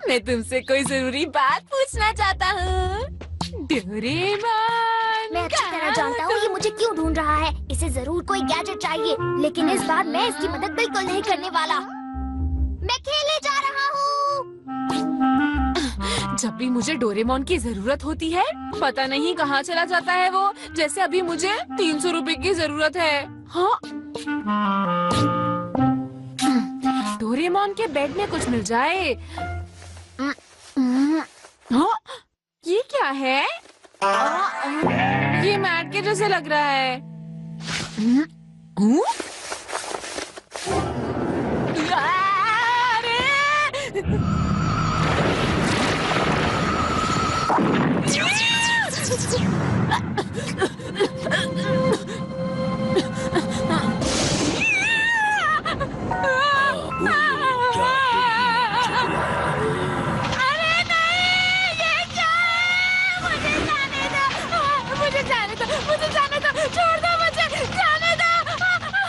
मैं तुमसे कोई जरूरी बात पूछना चाहता हूँ। डोरेमोन, मैं अच्छी तरह जानता हूँ ये मुझे क्यों ढूंढ रहा है। इसे जरूर कोई गैजेट चाहिए, लेकिन इस बार मैं इसकी मदद बिल्कुल नहीं करने वाला। मैं खेलने जा रहा हूँ। जब भी मुझे डोरेमोन की जरूरत होती है, पता नहीं कहाँ चला जाता है वो। जैसे अभी मुझे 300 रुपए की जरूरत है। हाँ, डोरेमोन के बेड में कुछ मिल जाए। हाँ, ये क्या है? ये मैट के जैसे लग रहा है।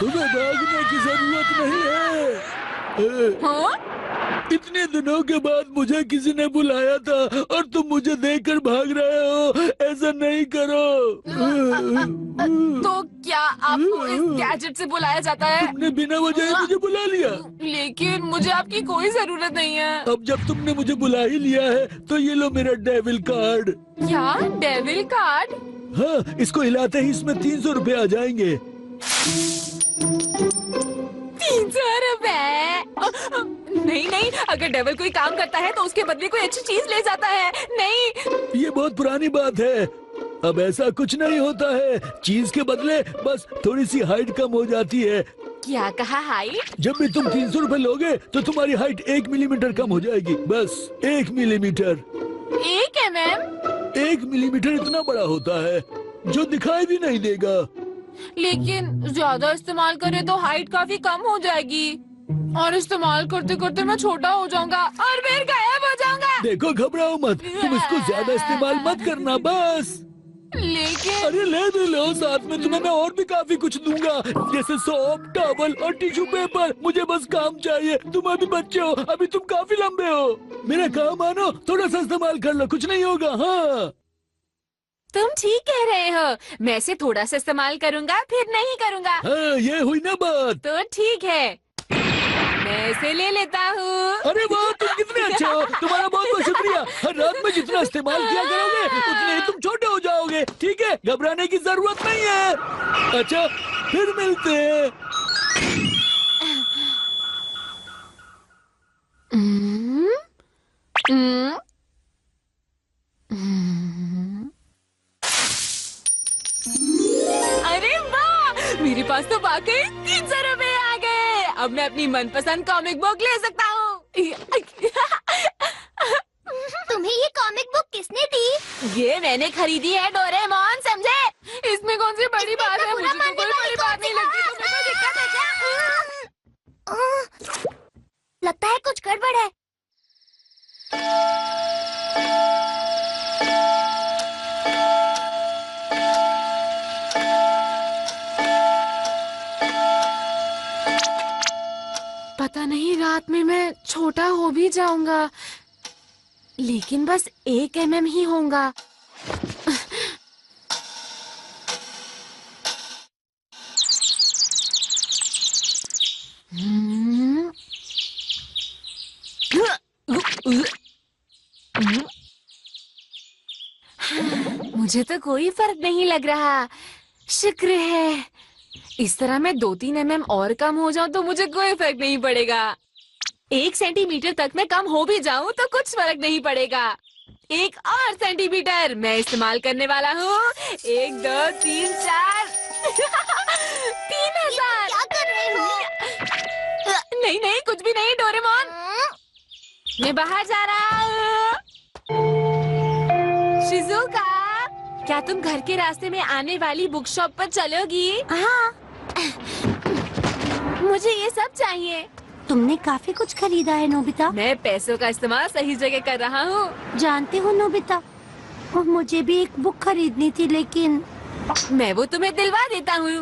तुम्हें भागने की जरूरत नहीं है। हाँ? इतने दिनों के बाद मुझे किसी ने बुलाया था और तुम मुझे देखकर भाग रहे हो। ऐसा नहीं करो। तो क्या आपको इस गैजेट से बुलाया जाता है? तुमने बिना वजह ही मुझे बुला लिया। लेकिन मुझे आपकी कोई जरूरत नहीं है। अब जब तुमने मुझे बुला ही लिया है तो ये लो मेरा डेविल कार्ड। क्या? Devil card? हाँ, इसको हिलाते ही इसमें 300 रुपए आ जाएंगे। 300 रुपए? नहीं नहीं, अगर डेविल कोई काम करता है तो उसके बदले कोई अच्छी चीज ले जाता है। नहीं, ये बहुत पुरानी बात है। अब ऐसा कुछ नहीं होता है। चीज के बदले बस थोड़ी सी हाइट कम हो जाती है। क्या कहा? हाइट? जब भी तुम 300 रुपए लोगे तो तुम्हारी हाइट 1 मिलीमीटर कम हो जाएगी। बस 1 मिलीमीटर। 1 mm? 1 मिलीमीटर इतना बड़ा होता है जो दिखाई भी नहीं देगा। लेकिन ज्यादा इस्तेमाल करें तो हाइट काफी कम हो जाएगी और इस्तेमाल करते करते मैं छोटा हो जाऊंगा और फिर गायब हो जाऊंगा। देखो, घबराओ मत। तुम इसको ज्यादा इस्तेमाल मत करना बस। लेकिन अरे ले लो, साथ में तुम्हें मैं और भी काफी कुछ दूंगा, जैसे सोप, टॉवल और टिश्यू पेपर। मुझे बस काम चाहिए। तुम अभी बच्चे हो, अभी तुम काफी लंबे हो। मेरा काम मानो, थोड़ा सा इस्तेमाल कर लो, कुछ नहीं होगा। हाँ, तुम ठीक कह रहे हो। मैं इसे थोड़ा सा इस्तेमाल करूंगा, फिर नहीं करूंगा। हाँ, ये हुई ना बात। तो ठीक है, मैं इसे ले लेता हूँ। अरे वाह, तुम कितने अच्छे हो। तुम्हारा बहुत बहुत शुक्रिया। हर रात में जितना इस्तेमाल किया करोगे उतने ही तुम छोटे हो जाओगे। ठीक है, घबराने की जरूरत नहीं है। अच्छा, फिर मिलते हैं। अरे वाह, मेरे पास तो वाकई 300 रुपए आ गए। अब मैं अपनी मनपसंद कॉमिक बुक ले सकता हूँ। तुम्हें ये कॉमिक बुक किसने दी? ये मैंने खरीदी है डोरेमोन, समझे? इसमें कौन सी बड़ी बात है? मुझे तो कोई बड़ी बात नहीं लगती। तुम्हें कोई दिक्कत है क्या? लगता है कुछ गड़बड़ है। पता नहीं रात में मैं छोटा हो भी जाऊंगा, लेकिन बस 1 mm ही होऊंगा। मुझे तो कोई फर्क नहीं लग रहा। शुक्र है। इस तरह मैं 2-3 mm और कम हो जाऊं तो मुझे कोई फर्क नहीं पड़ेगा। 1 सेंटीमीटर तक मैं कम हो भी जाऊं तो कुछ फर्क नहीं पड़ेगा। 1 और सेंटीमीटर मैं इस्तेमाल करने वाला हूँ। 1, 2, 3, 4 3000। क्या कर रहे हो? नहीं नहीं, कुछ भी नहीं डोरेमोन। मैं बाहर जा रहा हूँ। शिजुका, क्या तुम घर के रास्ते में आने वाली बुक शॉप पर चलोगी? हाँ, मुझे ये सब चाहिए। तुमने काफी कुछ खरीदा है नोबिता। मैं पैसों का इस्तेमाल सही जगह कर रहा हूँ। जानते हो नोबिता, मुझे भी एक बुक खरीदनी थी, लेकिन मैं वो तुम्हें दिलवा देता हूँ।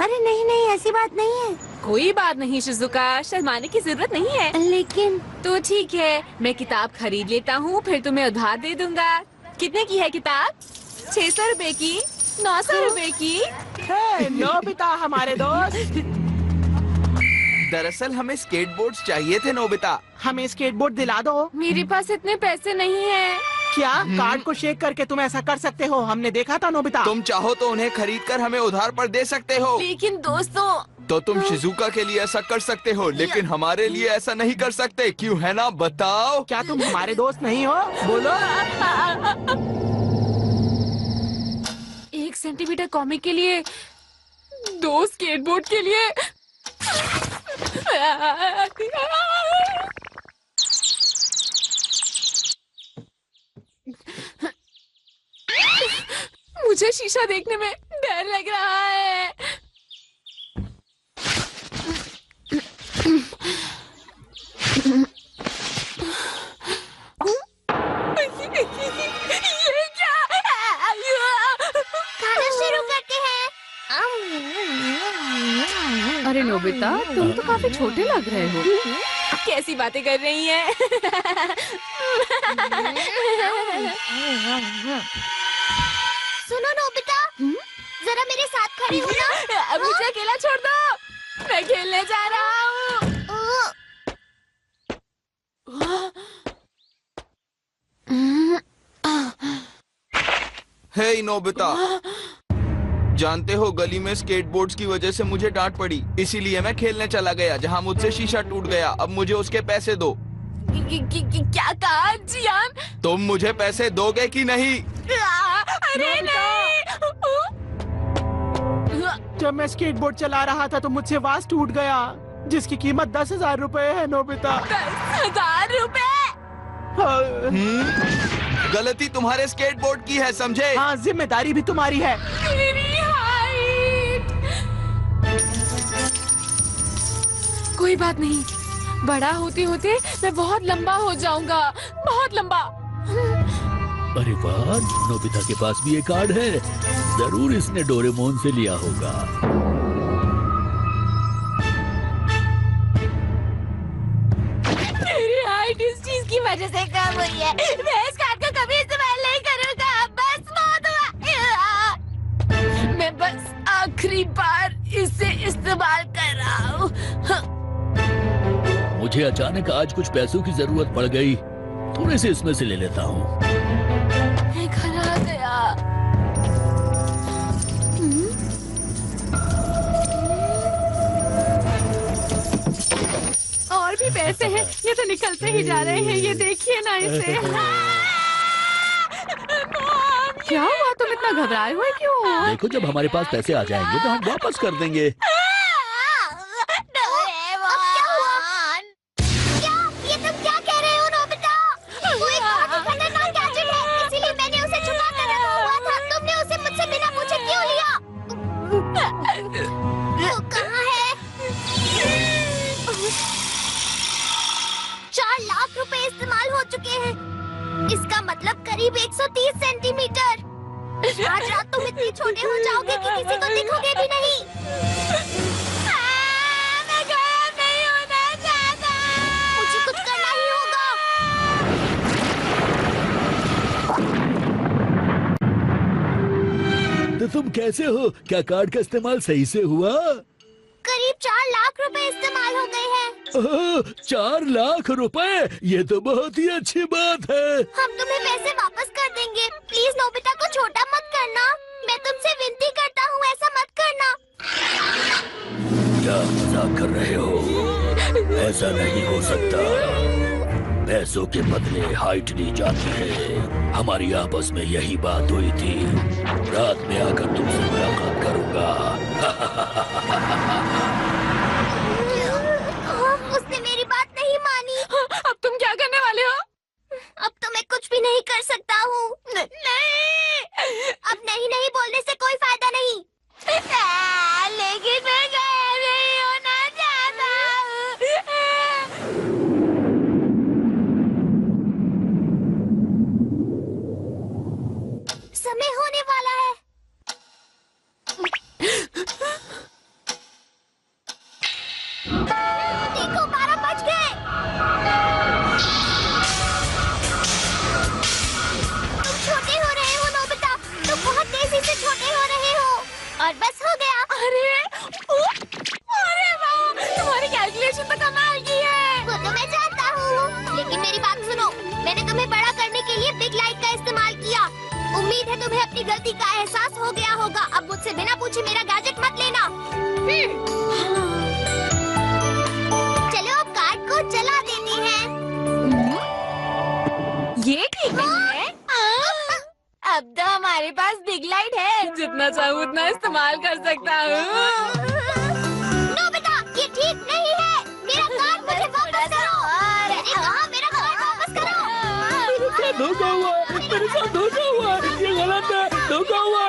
अरे नहीं नहीं, ऐसी बात नहीं है। कोई बात नहीं शिजुका, शर्माने की जरूरत नहीं है। लेकिन तो ठीक है, मैं किताब खरीद लेता हूँ, फिर तुम्हें उधार दे दूंगा। कितने की है किताब? 600 रुपए की? 900 रुपए की? हे नोबिता हमारे दोस्त, दरअसल हमें स्केटबोर्ड्स चाहिए थे नोबिता। हमें स्केटबोर्ड दिला दो। मेरे पास इतने पैसे नहीं है। क्या कार्ड को शेक करके तुम ऐसा कर सकते हो? हमने देखा था नोबिता। तुम चाहो तो उन्हें खरीद कर हमें उधार पर दे सकते हो। लेकिन दोस्तों, तो तुम शिजुका के लिए ऐसा कर सकते हो, लेकिन हमारे लिए ऐसा नहीं कर सकते, क्यों है ना? बताओ। क्या तुम हमारे दोस्त नहीं हो? बोलो। 1 सेंटीमीटर कॉमिक के लिए 2 स्केटबोर्ड के लिए मुझे शीशा देखने में डर लग रहा है। ये क्या? खाना शुरू करते हैं। अरे नोबिता, तुम तो काफी छोटे लग रहे हो। कैसी बातें कर रही हैं? सुनो नोबिता, जरा मेरे साथ खड़ी हो ना। अब मुझे अकेला छोड़ दो, मैं खेलने जा रहा हूँ। हे नोबिता, जानते हो गली में स्केटबोर्ड्स की वजह से मुझे डांट पड़ी, इसीलिए मैं खेलने चला गया जहां मुझसे शीशा टूट गया। अब मुझे उसके पैसे दो। क्या कहा जियान? तुम मुझे पैसे दोगे कि नहीं? अरे नहीं। जब मैं स्केटबोर्ड चला रहा था तो मुझसे वास टूट गया, जिसकी कीमत 10,000 रुपए है नोबिता। 10,000 रुपए? गलती तुम्हारे स्केटबोर्ड की है, समझे? हाँ, जिम्मेदारी भी तुम्हारी है। मेरी हाइट। कोई बात नहीं, बड़ा होते होते मैं बहुत लंबा हो जाऊंगा, बहुत लंबा। अरे वाह, नोबिता के पास भी ये कार्ड है। जरूर इसने डोरेमोन से लिया होगा। मेरी हाइट इस चीज की वजह से कम हुई है। मैं इस कार्ड का कभी इस्तेमाल नहीं करूंगा, बस बहुत हुआ। मैं बस आखिरी बार इसे इस्तेमाल कर रहा हूँ। मुझे अचानक आज कुछ पैसों की जरूरत पड़ गई, थोड़े से इसमें से ले लेता हूँ। मैं घर आ गया। और भी पैसे हैं, ये तो निकलते ही जा रहे हैं। ये देखिए ना इसे। क्या हुआ, तुम इतना घबराए हुए क्यों? देखो, जब हमारे पास पैसे आ जाएंगे तो हम वापस कर देंगे। ये तुम क्या कह रहे हो नोबिता? वो एक बहुत ही खतरनाक गैजेट है, इसीलिए मैंने उसे छुपा कर रखा हुआ था। तुमने उसे मुझसे बिना पूछे क्यों लिया? वो कहाँ है? 4 लाख रुपए इस्तेमाल हो चुके हैं। इसका मतलब करीब 130 सेंटीमीटर। आज रात तुम इतने छोटे हो जाओगे कि किसी को दिखोगे भी नहीं। मैं गायब नहीं होना चाहता। मुझे कुछ करना ही होगा। तो तुम कैसे हो? क्या कार्ड का इस्तेमाल सही से हुआ? करीब 4 लाख रुपए इस्तेमाल हो गए हैं। ओह, 4 लाख रुपए, ये तो बहुत ही अच्छी बात है। हम तुम्हें पैसे वापस कर देंगे। प्लीज नोबिता को छोटा मत करना। मैं तुमसे विनती करता हूँ, ऐसा मत करना। क्या मजाक कर रहे हो? ऐसा नहीं हो सकता। पैसों के बदले हाइट ली जाती है। हमारी आपस में यही बात हुई थी। रात में आकर तुमसे मुलाकात करूंगा। उसने मेरी बात नहीं मानी। अब तुम क्या करने वाले हो? अब तो मैं कुछ भी नहीं कर सकता हूँ। नहीं। अब नहीं नहीं बोलने से कोई फायदा नहीं। लेकिन मैं गायब नहीं होना चाहता हूँ। समय होने वाला है। गलती का एहसास हो गया होगा। अब मुझसे बिना पूछे मेरा गैजेट मत लेना। चलो अब कार को चला देते हैं। ये ठीक नहीं है। अब तो हमारे पास बिग लाइट है, जितना चाहूँ उतना इस्तेमाल कर सकता हूँ। नोबिता, ये ठीक नहीं है। मेरा कार मुझे वापस करो। मैंने कहा मेरा कार वापस करो। धोखा हुआ है, मेरे साथ धोखा हुआ है, ये गलत है, धोखा हुआ